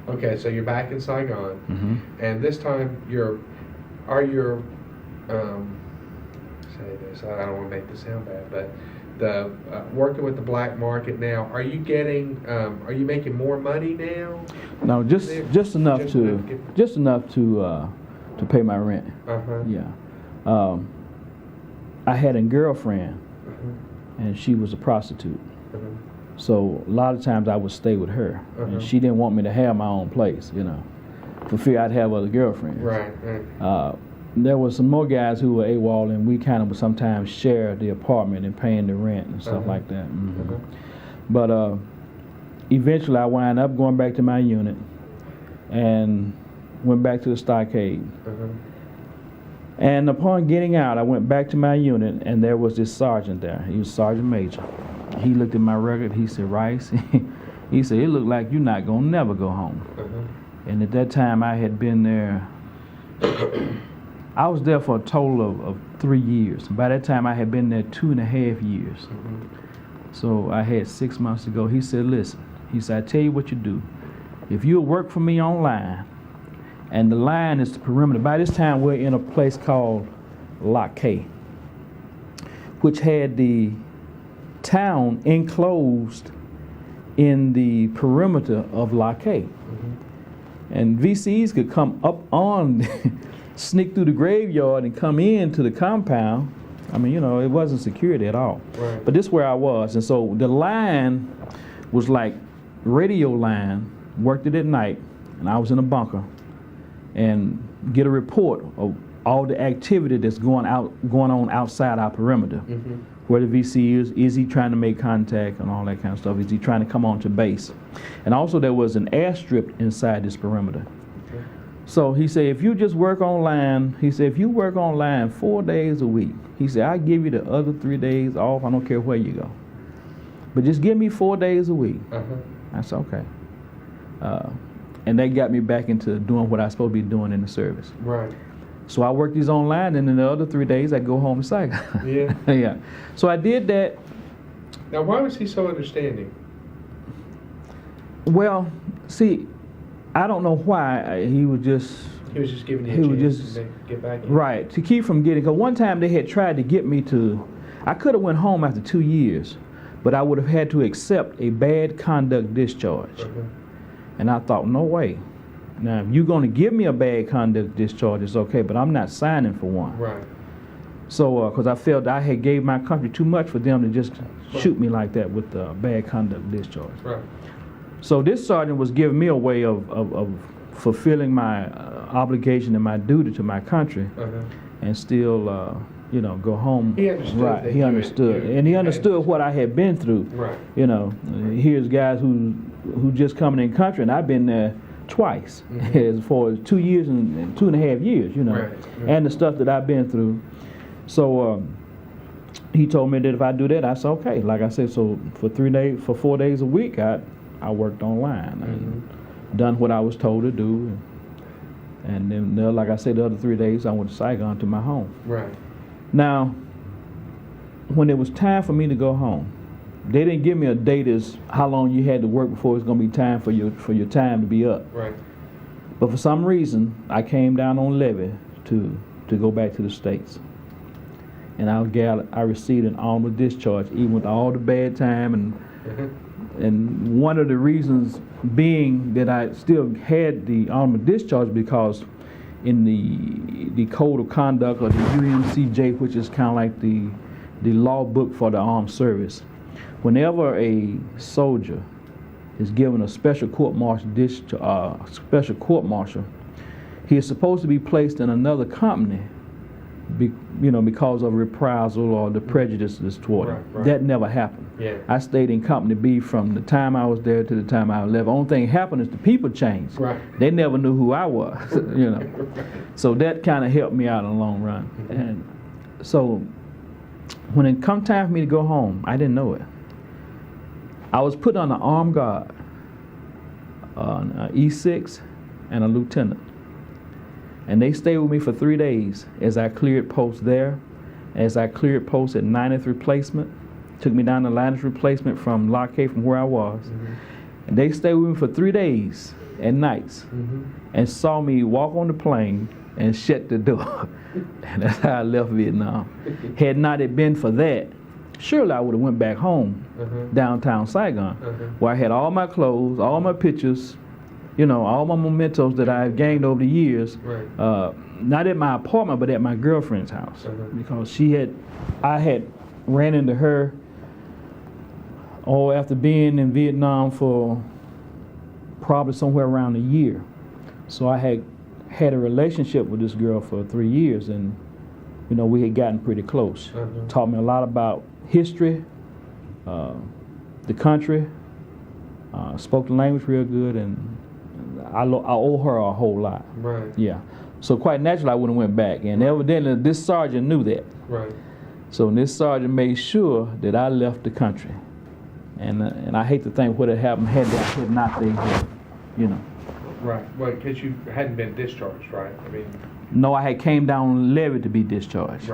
Okay, so you're back in Saigon, and this time say this, I don't want to make this sound bad, but the working with the black market now, are you making more money now? No, just enough to pay my rent. Yeah. I had a girlfriend, and she was a prostitute. So a lot of times I would stay with her, and she didn't want me to have my own place, for fear I'd have other girlfriends. Right. There was some more guys who were AWOL, and we kind of would sometimes share the apartment and paying the rent and stuff like that. But eventually I wound up going back to my unit and went back to the stockade. And upon getting out, I went back to my unit, and there was this sergeant there. He was Sergeant Major. He looked at my record. He said, "Rice," he said, "it looked like you're not going to never go home." And at that time, I had been there. I was there for a total of 3 years. By that time, I had been there 2.5 years. So I had 6 months to go. He said, "Listen," he said, "I tell you what you do. If you'll work for me on line, and the line is the perimeter." By this time, we're in a place called Lock K, which had the town enclosed in the perimeter of Lock K. And VCs could come up on, sneak through the graveyard and come into the compound. I mean, it wasn't security at all. Right. But this is where I was. And so the line was like radio line, worked it at night, and I was in a bunker, and get a report of all the activity that's going on outside our perimeter. Where the VC is he trying to make contact and all that kind of stuff? Is he trying to come onto base? And also there was an airstrip inside this perimeter. So he said, if you just work on line, he said, if you work on line 4 days a week, he said, I'll give you the other 3 days off. I don't care where you go. But just give me 4 days a week. I said, okay. And that got me back into doing what I was supposed to be doing in the service. Right. So I worked these online, and then the other 3 days I go home to Saigon. Yeah. Yeah. So I did that. Now, why was he so understanding? Well, see, I don't know why. He was just giving you a chance to get back in. Right, to keep from getting, because one time they had tried to get me to, I could have went home after 2 years, but I would have had to accept a bad conduct discharge. And I thought, no way. Now, if you're going to give me a bad conduct discharge, it's okay, but I'm not signing for one. Right. So, because I felt I had gave my country too much for them to just shoot me like that with a bad conduct discharge. Right. So this sergeant was giving me a way of fulfilling my obligation and my duty to my country, and still, go home. He understood. Right. He understood, and he understood what I had been through. Right. Here's guys who just coming in country, and I've been there twice, as far as 2 years and 2.5 years, Right. and the stuff that I've been through. So he told me that if I do that, I said okay. Like I said, so for 4 days a week, I worked online and done what I was told to do, and then like I said, the other 3 days I went to Saigon to my home. Right. Now, when it was time for me to go home, they didn't give me a date as how long you had to work before it's going to be time for your time to be up. Right. But for some reason, I came down on levy to go back to the States. And I received an honorable discharge, even with all the bad time. And one of the reasons being that I still had the honorable discharge because in the Code of Conduct, or the UMCJ, which is kind of like the law book for the armed service, whenever a soldier is given a special court-martial he is supposed to be placed in another company, because of reprisal or the prejudices toward him. Right. That never happened. Yeah. I stayed in Company B from the time I was there to the time I left. The only thing happened is the people changed. Right. They never knew who I was. So that kind of helped me out in the long run. And so when it come time for me to go home, I didn't know it. I was put on an armed guard, an E6 and a lieutenant. And they stayed with me for 3 days as I cleared posts there, as I cleared posts at 90th replacement. Took me down to 90th replacement from Lock K from where I was. And they stayed with me for 3 days. at nights and saw me walk on the plane and shut the door. And that's how I left Vietnam. Had not it been for that, surely I would have went back home, downtown Saigon, where I had all my clothes, all my pictures, you know, all my mementos that I've gained over the years. Not at my apartment, but at my girlfriend's house, because I had ran into her after being in Vietnam for probably somewhere around a year. So I had a relationship with this girl for 3 years, and you know, we had gotten pretty close. Taught me a lot about history, the country, spoke the language real good, and I owe her a whole lot. Yeah. So quite naturally I would have went back, and evidently this sergeant knew that. So this sergeant made sure that I left the country. And I hate to think what had happened had not they had, you know. Well, because you hadn't been discharged, right? I mean. No, I had came down levy to be discharged.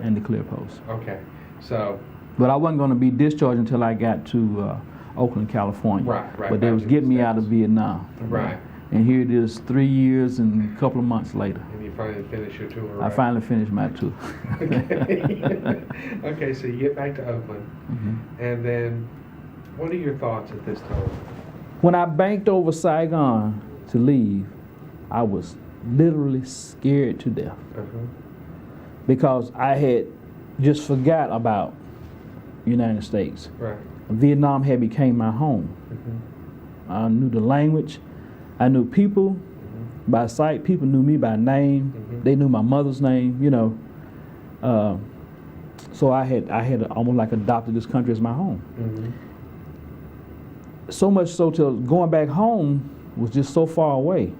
In the clear post. Okay, so. But I wasn't going to be discharged until I got to Oakland, California. But they was getting me out of Vietnam. And here it is 3 years and a couple of months later. And you finally finished your tour, right? I finally finished my tour. Okay, so you get back to Oakland, and then what are your thoughts at this time? When I banked over Saigon to leave, I was literally scared to death. Because I had just forgot about the United States. Vietnam had became my home. I knew the language. I knew people by sight. People knew me by name. They knew my mother's name, you know. So I had almost like adopted this country as my home. So much so till going back home was just so far away.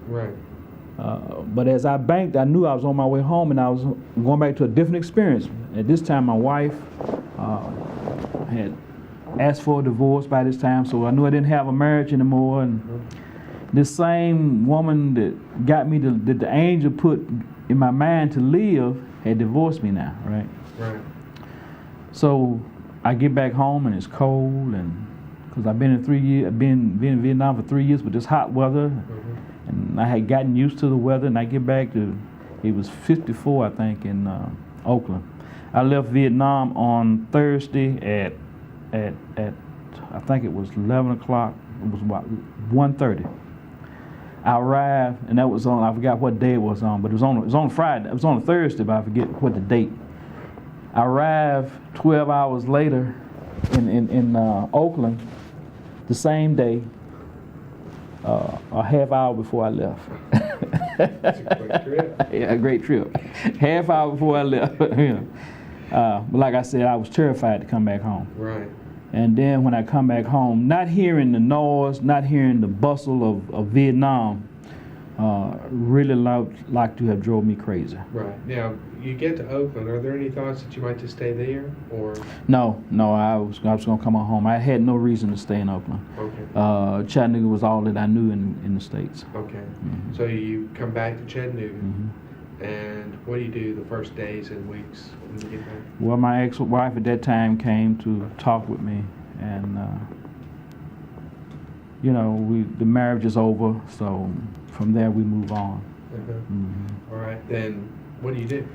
But as I banked, I knew I was on my way home, and I was going back to a different experience. At this time, my wife had asked for a divorce by this time, so I knew I didn't have a marriage anymore. And this same woman that got me that the angel put in my mind to live had divorced me now, right? So I get back home, and it's cold, and because I've been in Vietnam for 3 years with this hot weather, and I had gotten used to the weather. And I get back to, it was 54, I think, in Oakland. I left Vietnam on Thursday at I think it was 11 o'clock. It was about 1:30. I arrived, and that was on, I forgot what day it was on, but it was on Friday. It was on a Thursday, but I forget what the date. I arrived 12 hours later in Oakland, the same day, a half hour before I left. That's a quick trip. Yeah, a great trip. Half hour before I left. But like I said, I was terrified to come back home. And then when I come back home, not hearing the noise, not hearing the bustle of Vietnam, really like to have drove me crazy. Now, you get to Oakland. Are there any thoughts that you might just stay there, or? No, I was going to come on home. I had no reason to stay in Oakland. Chattanooga was all that I knew in the States. So you come back to Chattanooga, and what do you do the first days and weeks when you get back? Well, my ex-wife at that time came to talk with me, and you know, the marriage is over, so from there we move on. All right, then what do you do?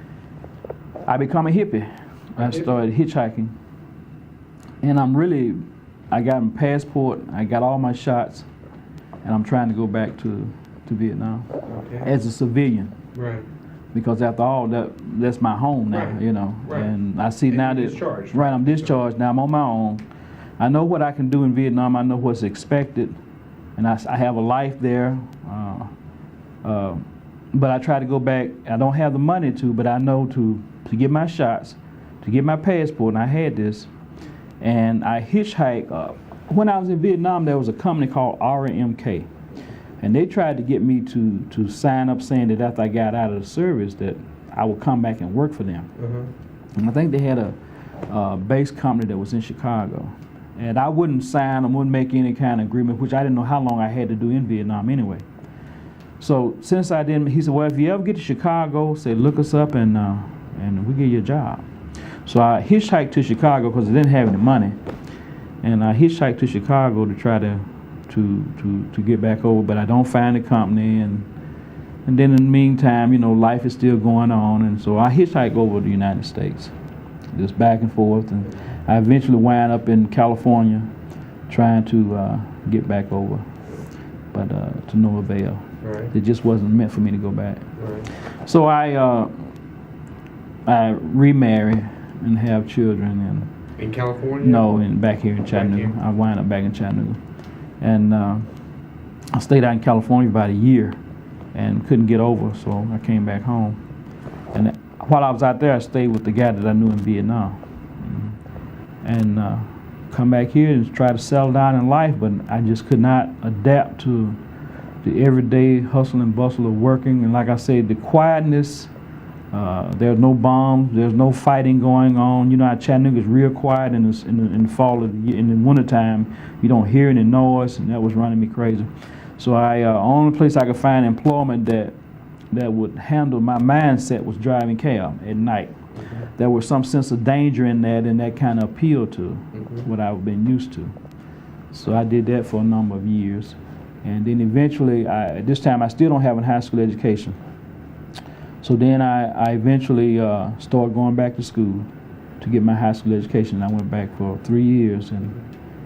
I become a hippie. I started hitchhiking, and I got my passport, I got all my shots, and I'm trying to go back to Vietnam as a civilian. Because after all, that's my home now, you know. And I see and now that discharged. I'm discharged now. I'm on my own. I know what I can do in Vietnam. I know what's expected, and I have a life there. But I try to go back. I don't have the money to, but I know to get my shots, to get my passport. And I had this, and I hitchhiked. When I was in Vietnam, there was a company called RMK. And they tried to get me to sign up saying that after I got out of the service that I would come back and work for them. And I think they had a base company that was in Chicago. And I wouldn't sign, I wouldn't make any kind of agreement, which I didn't know how long I had to do in Vietnam anyway. So since I didn't, he said, well, if you ever get to Chicago, say, look us up and we'll give you a job. So I hitchhiked to Chicago because I didn't have any money. And I hitchhiked to Chicago to try to to get back over, but I don't find the company, and then in the meantime, life is still going on, and so I hitchhike over to the United States, just back and forth, and I eventually wound up in California, trying to get back over, but to no avail. Right. It just wasn't meant for me to go back. Right. So I remarry and have children, and In California? no, and back here in Chattanooga. here. I wound up back in Chattanooga, and I stayed out in California about a year, and couldn't get over, so I came back home. And while I was out there, I stayed with the guy that I knew in Vietnam, and come back here and try to settle down in life, but I just could not adapt to the everyday hustle and bustle of working. And like I said, the quietness. There's no bombs. There's no fighting going on. Chattanooga is real quiet in the fall of the year. In the wintertime, you don't hear any noise, and that was running me crazy. So only place I could find employment that would handle my mindset was driving cab at night. Mm-hmm. There was some sense of danger in that, and that kind of appealed to Mm-hmm. what I've been used to. So I did that for a number of years, and then eventually, at this time, I still don't have a high school education. So then I eventually started going back to school to get my high school education. I went back for 3 years and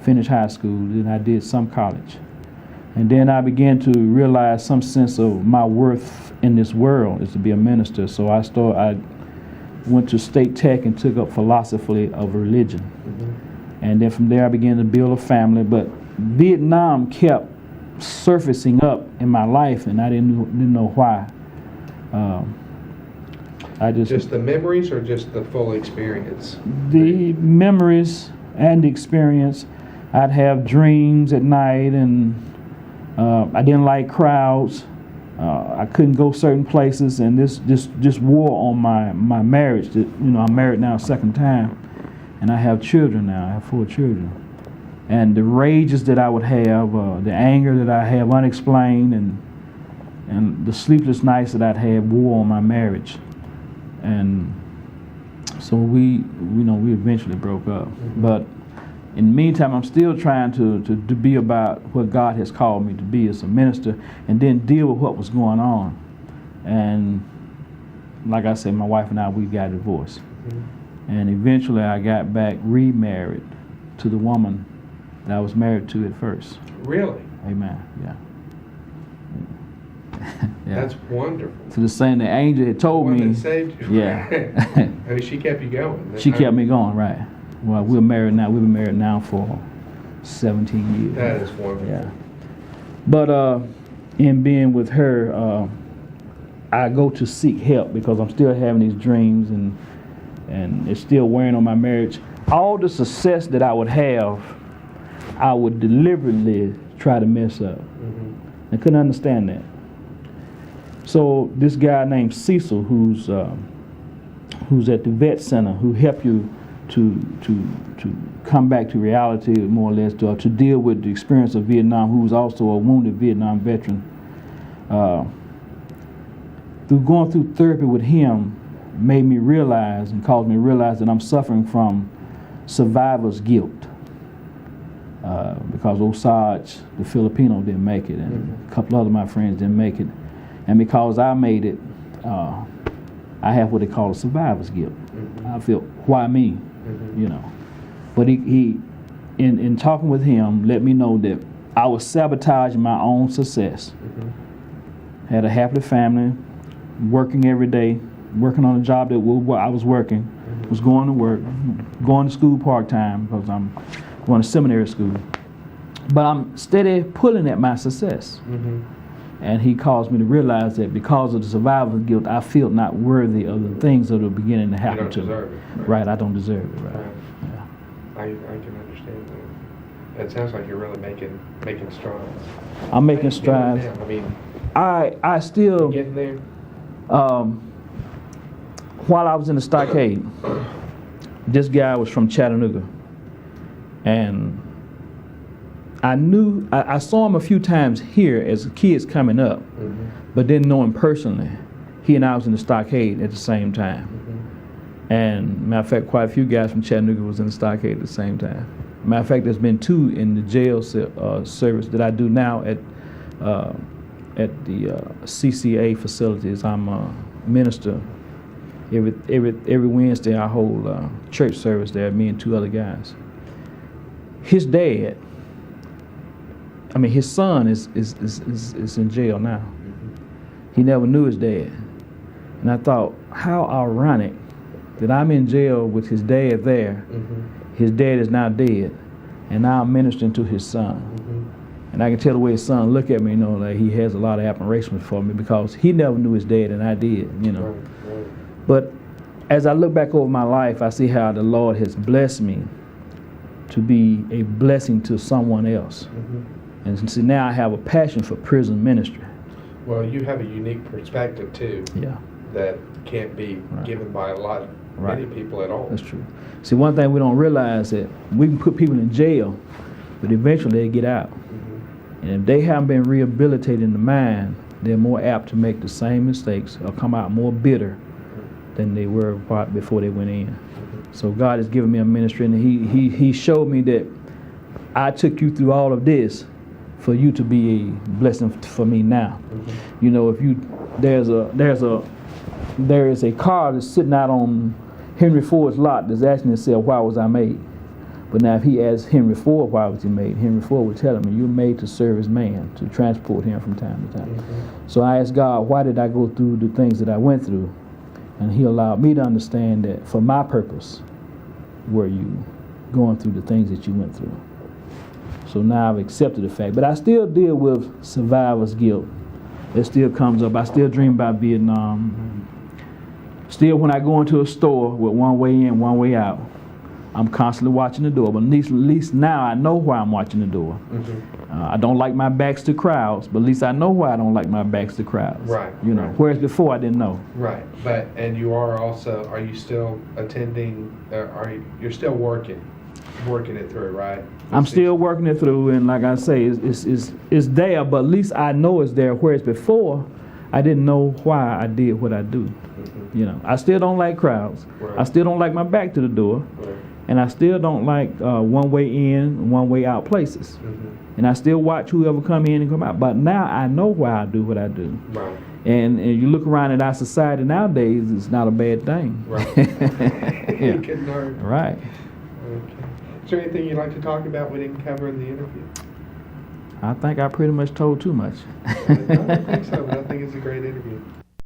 finished high school. Then I did some college. And then I began to realize some sense of my worth in this world is to be a minister. So I went to State Tech and took up philosophy of religion. Mm-hmm. And then from there I began to build a family. But Vietnam kept surfacing up in my life, and I didn't know why. Just the memories or just the full experience? The memories and the experience. I'd have dreams at night, and I didn't like crowds. I couldn't go certain places, and this just wore on my marriage. I'm married now a second time, and I have children now. I have 4 children. And the rages that I would have, the anger that I have unexplained, and the sleepless nights that I'd had wore on my marriage. And so we eventually broke up. Mm-hmm. But in the meantime, I'm still trying to be about what God has called me to be as a minister, and then deal with what was going on. And like I said, my wife and I, we got divorced. Mm-hmm. And eventually I got back remarried to the woman that I was married to at first. Really? Amen. Yeah. Yeah. That's wonderful. To the same, the angel had told One me. that saved you. Yeah. I mean, she kept you going. She kept me going, right. Well, we're married now. We've been married now for 17 years. That is wonderful. Yeah. But in being with her, I go to seek help because I'm still having these dreams, and it's still wearing on my marriage. All the success that I would have, I would deliberately try to mess up. Mm-hmm. I couldn't understand that. So this guy named Cecil, who's at the vet center, who helped you to come back to reality, more or less, to deal with the experience of Vietnam, who was also a wounded Vietnam veteran. Through going through therapy with him, made me realize and caused me to realize that I'm suffering from survivor's guilt. Because Osage, the Filipino, didn't make it, and a couple other of my friends didn't make it. And because I made it, I have what they call a survivor's guilt. Mm-hmm. I feel, why me? Mm-hmm. But he in talking with him, let me know that I was sabotaging my own success. Mm-hmm. Had a happy family, working every day, working on a job that I was working, Mm-hmm. was going to work, going to school part-time because I'm going to seminary school. But I'm steady pulling at my success. Mm-hmm. And he caused me to realize that because of the survivor's guilt, I feel not worthy of the things that are beginning to happen to me. You don't deserve it. Right, I don't deserve it, right. Right. Yeah. I can understand that. It sounds like you're really making strides. I'm making How you strides. doing now? I mean, I still, getting there. while I was in the stockade, this guy was from Chattanooga. And I saw him a few times here as kids coming up, Mm-hmm. but didn't know him personally. He and I was in the stockade at the same time. Mm-hmm. And matter of fact, quite a few guys from Chattanooga was in the stockade at the same time. Matter of fact, there's been 2 in the jail service that I do now at the CCA facilities. I'm a minister. Every Wednesday I hold church service there, me and 2 other guys. His dad, his son is in jail now. He never knew his dad. And I thought, how ironic that I'm in jail with his dad there. His dad is now dead, and now I'm ministering to his son. And I can tell the way his son look at me, that he has a lot of admiration for me because he never knew his dad and I did, Right. But as I look back over my life, I see how the Lord has blessed me to be a blessing to someone else. And see, now I have a passion for prison ministry. Well, you have a unique perspective too. Yeah. That can't be given by many people at all. That's true. See, one thing we don't realize that we can put people in jail, but eventually they get out. And if they haven't been rehabilitated in the mind, they're more apt to make the same mistakes or come out more bitter than they were before they went in. So God has given me a ministry, and He showed me that I took you through all of this for you to be a blessing for me now. If there is a car that's sitting out on Henry Ford's lot that's asking itself, why was I made? But now if he asks Henry Ford, why was he made? Henry Ford would tell him, you're made to serve his man, to transport him from time to time. So I asked God, why did I go through the things that I went through? And He allowed me to understand that for my purpose were you going through the things that you went through. So now I've accepted the fact. But I still deal with survivor's guilt. It still comes up. I still dream about Vietnam. Still, when I go into a store with one way in, one way out, I'm constantly watching the door. But at least now I know why I'm watching the door. I don't like my backs to crowds, but at least I know why I don't like my backs to crowds. Right. Whereas before I didn't know. Right. And you are also, are you still attending, you're still working it through, right? I'm still working it through, and like I say, it's there, but at least I know it's there. Whereas before, I didn't know why I did what I do. I still don't like crowds. Right. I still don't like my back to the door. Right. And I still don't like one way in, one way out places. And I still watch whoever come in and come out. But now I know why I do what I do. Right. And you look around at our society nowadays, it's not a bad thing. Right. Yeah. Good nerve. Right. Okay. Is there anything you'd like to talk about we didn't cover in the interview? I think I pretty much told too much. I don't think so, but I think it's a great interview.